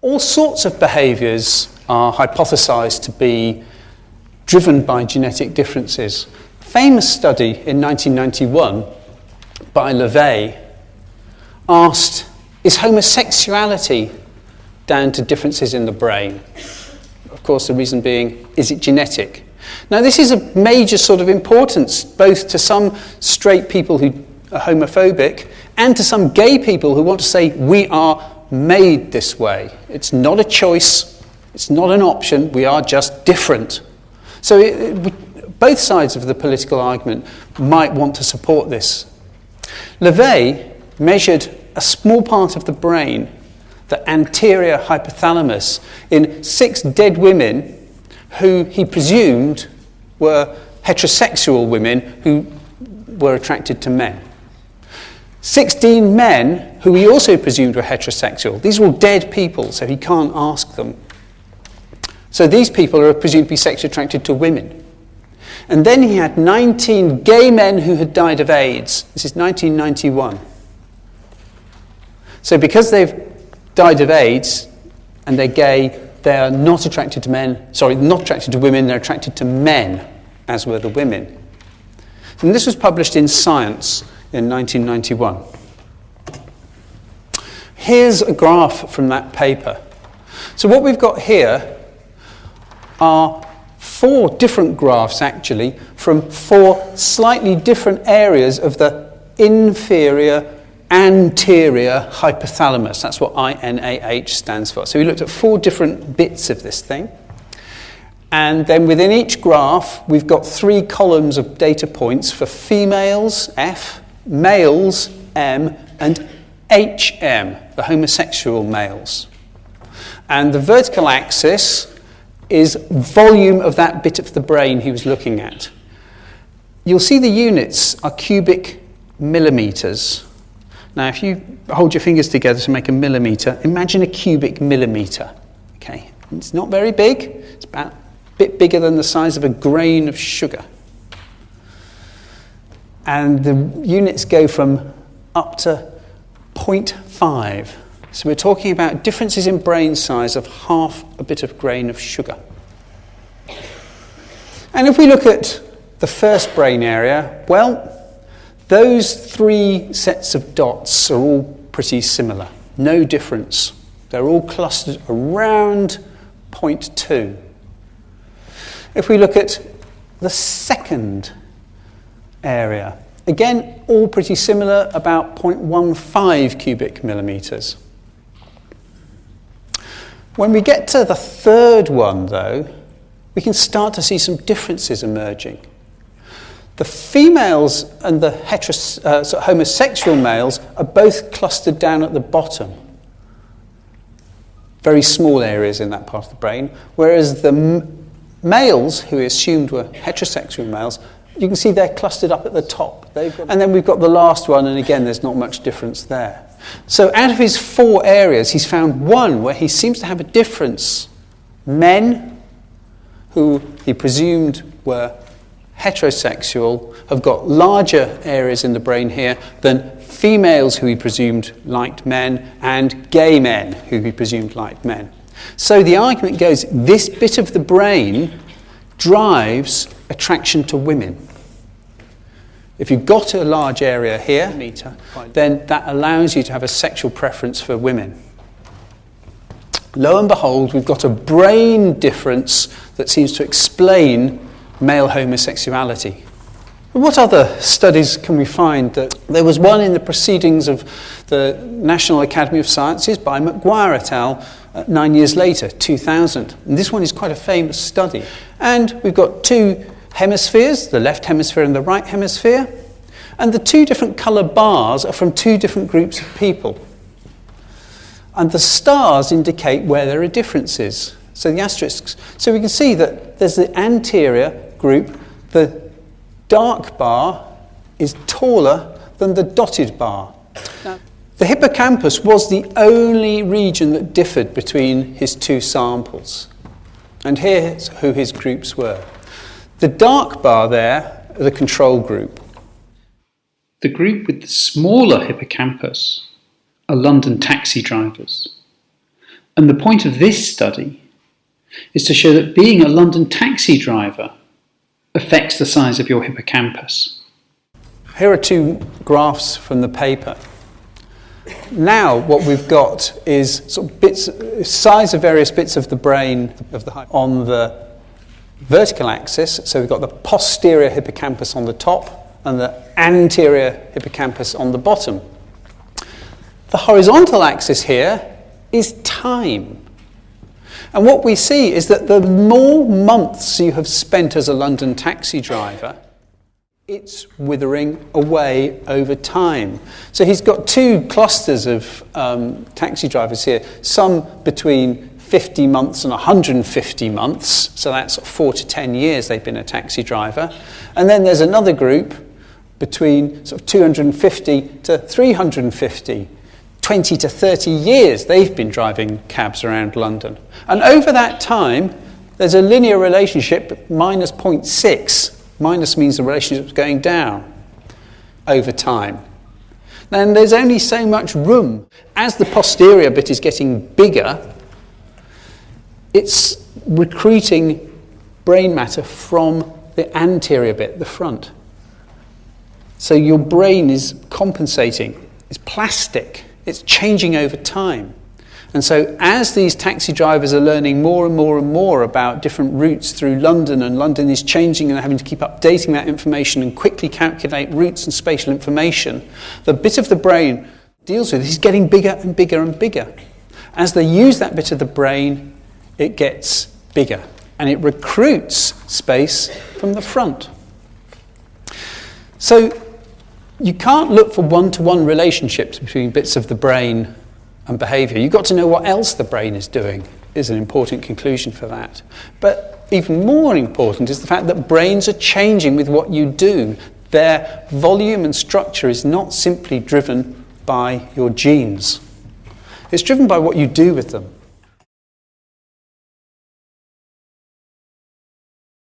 All sorts of behaviours are hypothesised to be driven by genetic differences. A famous study in 1991 by LeVay asked, is homosexuality down to differences in the brain? Of course, the reason being, is it genetic? Now, this is a major sort of importance, both to some straight people who are homophobic and to some gay people who want to say, we are made this way. It's not a choice, it's not an option, we are just different. So both sides of the political argument might want to support this. LeVay measured a small part of the brain, the anterior hypothalamus, in 6 dead women who he presumed were heterosexual women who were attracted to men. 16 men who he also presumed were heterosexual. These are all dead people, so he can't ask them. So these people are presumed to be sexually attracted to women. And then he had 19 gay men who had died of AIDS. This is 1991. So because they've died of AIDS and they're gay, they are not attracted to not attracted to women, they're attracted to men, as were the women. And this was published in Science in 1991. Here's a graph from that paper. So what we've got here are 4 different graphs, actually, from 4 slightly different areas of the inferior anterior hypothalamus. That's what INAH stands for. So we looked at 4 different bits of this thing. And then within each graph, we've got 3 columns of data points for females, F, males, M, and HM, the homosexual males. And the vertical axis is volume of that bit of the brain he was looking at. You'll see the units are cubic millimeters. Now, if you hold your fingers together to make a millimetre, imagine a cubic millimetre. Okay, it's not very big. It's about a bit bigger than the size of a grain of sugar. And the units go from up to 0.5. So we're talking about differences in brain size of half a bit of grain of sugar. And if we look at the first brain area, well, those 3 sets of dots are all pretty similar. No difference. They're all clustered around 0.2. If we look at the second area, again, all pretty similar, about 0.15 cubic millimetres. When we get to the third one, though, we can start to see some differences emerging. The females and the homosexual males are both clustered down at the bottom. Very small areas in that part of the brain. Whereas the males, who we assumed were heterosexual males, you can see they're clustered up at the top. And then we've got the last one, and again, there's not much difference there. So out of his 4 areas, he's found one where he seems to have a difference. Men, who he presumed were heterosexual, have got larger areas in the brain here than females who he presumed liked men and gay men who he presumed liked men. So the argument goes, this bit of the brain drives attraction to women. If you've got a large area here, then that allows you to have a sexual preference for women. Lo and behold, we've got a brain difference that seems to explain male homosexuality. What other studies can we find? There was one in the proceedings of the National Academy of Sciences by McGuire et al. 9 years later, 2000. And this one is quite a famous study. And we've got 2 hemispheres, the left hemisphere and the right hemisphere. And the 2 different colour bars are from 2 different groups of people. And the stars indicate where there are differences. So the asterisks. So we can see that there's the anterior group. The dark bar is taller than the dotted bar. Now, the hippocampus was the only region that differed between his 2 samples. And here's who his groups were. The dark bar there are the control group. The group with the smaller hippocampus are London taxi drivers. And the point of this study is to show that being a London taxi driver affects the size of your hippocampus. Here are two graphs from the paper. Now what we've got is sort of size of various bits of the brain on the vertical axis. So we've got the posterior hippocampus on the top and the anterior hippocampus on the bottom. The horizontal axis here is time. And what we see is that the more months you have spent as a London taxi driver, it's withering away over time. So he's got two clusters of taxi drivers here, some between 50 months and 150 months, so that's 4 to 10 years they've been a taxi driver. And then there's another group between sort of 250 to 350, 20 to 30 years they've been driving cabs around London. And over that time, there's a linear relationship, minus 0.6. Minus means the relationship's going down over time. And there's only so much room. As the posterior bit is getting bigger, it's recruiting brain matter from the anterior bit, the front. So your brain is compensating. It's plastic. It's changing over time. And so as these taxi drivers are learning more and more and more about different routes through London, and London is changing and they're having to keep updating that information and quickly calculate routes and spatial information, the bit of the brain deals with it is getting bigger and bigger and bigger. As they use that bit of the brain, it gets bigger and it recruits space from the front. So you can't look for one-to-one relationships between bits of the brain and behaviour. You've got to know what else the brain is doing, is an important conclusion for that. But even more important is the fact that brains are changing with what you do. Their volume and structure is not simply driven by your genes. It's driven by what you do with them.